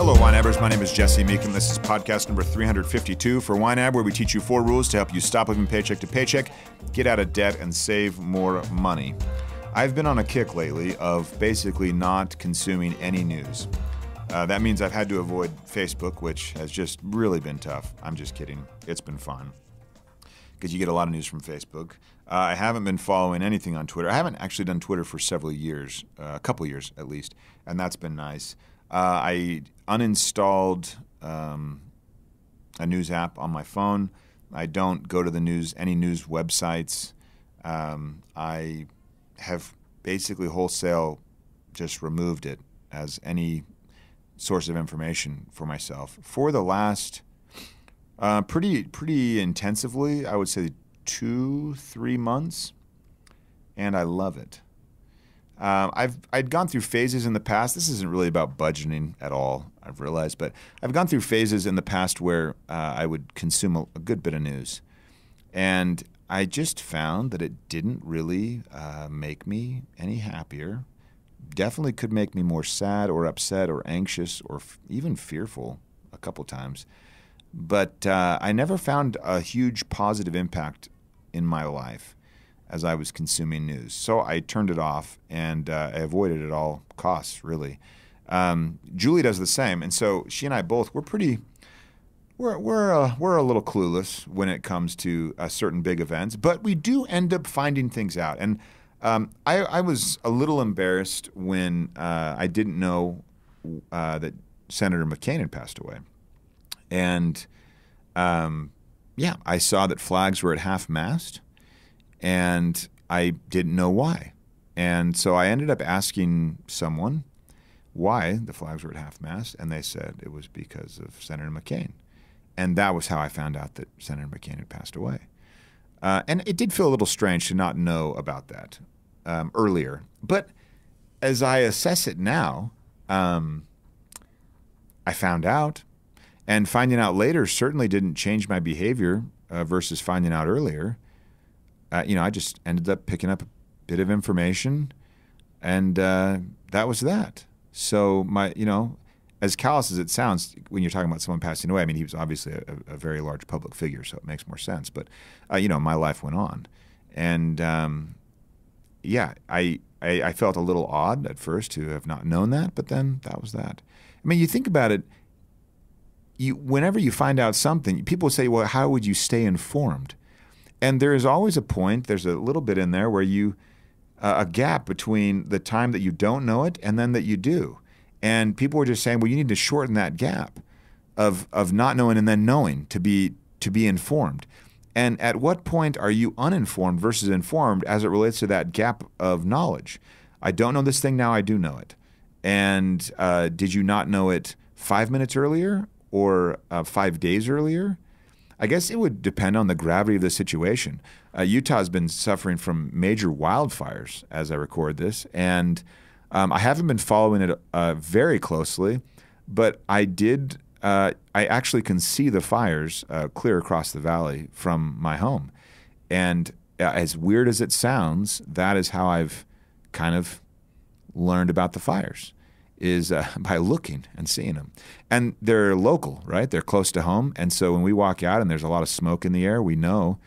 Hello, YNABers. My name is Jesse Meekum. This is podcast number 352 for YNAB, where we teach you 4 rules to help you stop living paycheck to paycheck, get out of debt, and save more money. I've been on a kick lately of basically not consuming any news. That means I've had to avoid Facebook, which has just really been tough. I'm just kidding. It's been fun because you get a lot of news from Facebook. I haven't been following anything on Twitter. I haven't actually done Twitter for several years, a couple years at least, and that's been nice. I uninstalled a news app on my phone. I don't go to any news websites. I have basically wholesale just removed it as any source of information for myself for the last pretty intensively, I would say 2-3 months, and I love it. I'd gone through phases in the past. This isn't really about budgeting at all, I've realized, but I've gone through phases in the past where I would consume a good bit of news, and I just found that it didn't really make me any happier. Definitely could make me more sad or upset or anxious or even fearful a couple times. But I never found a huge positive impact in my life as I was consuming news. So I turned it off, and I avoided it at all costs, really. Julie does the same, and so she and I both, we're a little clueless when it comes to certain big events, but we do end up finding things out. And I was a little embarrassed when I didn't know that Senator McCain had passed away. And I saw that flags were at half-mast, and I didn't know why. And so I ended up asking someone why the flags were at half-mast, and they said it was because of Senator McCain. And that was how I found out that Senator McCain had passed away. And it did feel a little strange to not know about that earlier. But as I assess it now, I found out. And finding out later certainly didn't change my behavior versus finding out earlier. I just ended up picking up a bit of information, and that was that. So as callous as it sounds when you're talking about someone passing away, I mean, he was obviously a very large public figure, so it makes more sense. But, my life went on. And, I felt a little odd at first to have not known that, but then that was that. I mean, you think about it, whenever you find out something, people say, well, how would you stay informed? And there is always a point, there's a little bit in there where a gap between the time that you don't know it and then that you do. And people were just saying, well, you need to shorten that gap of not knowing and then knowing to be informed. And at what point are you uninformed versus informed as it relates to that gap of knowledge? I don't know this thing now, I do know it. And did you not know it 5 minutes earlier or 5 days earlier? I guess it would depend on the gravity of the situation. Utah's been suffering from major wildfires as I record this, and I haven't been following it very closely, but I actually can see the fires clear across the valley from my home. And as weird as it sounds, that is how I've kind of learned about the fires, is by looking and seeing them. And they're local, right? They're close to home. And so when we walk out and there's a lot of smoke in the air, we know,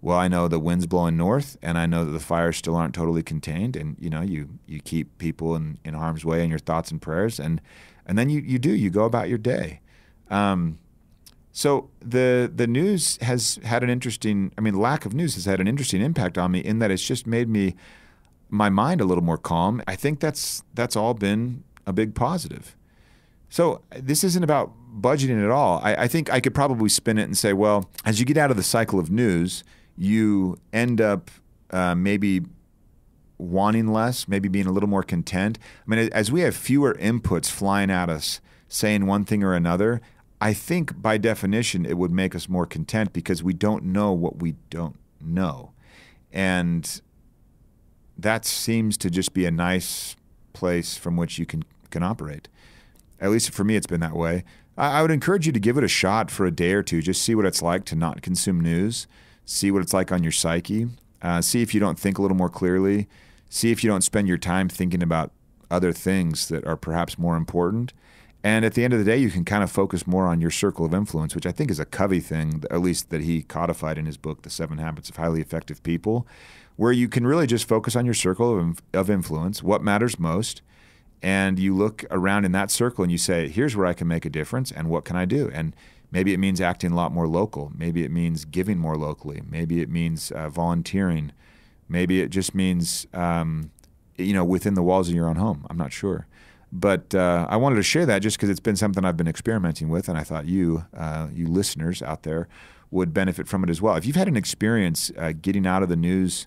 well, I know the wind's blowing north, and I know that the fires still aren't totally contained. And, you keep people in harm's way in your thoughts and prayers. And then you go about your day. So the news has had lack of news has had an interesting impact on me in that it's just made my mind a little more calm. I think that's all been a big positive. So this isn't about budgeting at all. I think I could probably spin it and say, well, as you get out of the cycle of news, you end up maybe wanting less, maybe being a little more content. I mean, as we have fewer inputs flying at us saying one thing or another, I think by definition it would make us more content because we don't know what we don't know. And that seems to just be a nice place from which you can operate. At least for me, it's been that way. I would encourage you to give it a shot for a day or two. Just see what it's like to not consume news. See what it's like on your psyche. See if you don't think a little more clearly. See if you don't spend your time thinking about other things that are perhaps more important. And at the end of the day, you can kind of focus more on your circle of influence, which I think is a Covey thing, at least that he codified in his book, The 7 Habits of Highly Effective People, where you can really just focus on your circle of influence, what matters most, and you look around in that circle and you say, here's where I can make a difference and what can I do? And maybe it means acting a lot more local. Maybe it means giving more locally. Maybe it means volunteering. Maybe it just means within the walls of your own home. I'm not sure. But I wanted to share that just because it's been something I've been experimenting with, and I thought you listeners out there would benefit from it as well. If you've had an experience getting out of the news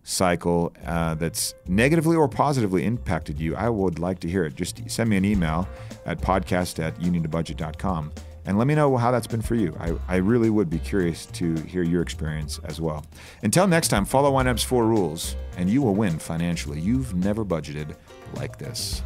cycle that's negatively or positively impacted you, I would like to hear it. Just send me an email at podcast@youneedabudget.com and let me know how that's been for you. I really would be curious to hear your experience as well. Until next time, follow YNAB's 4 rules and you will win financially. You've never budgeted like this.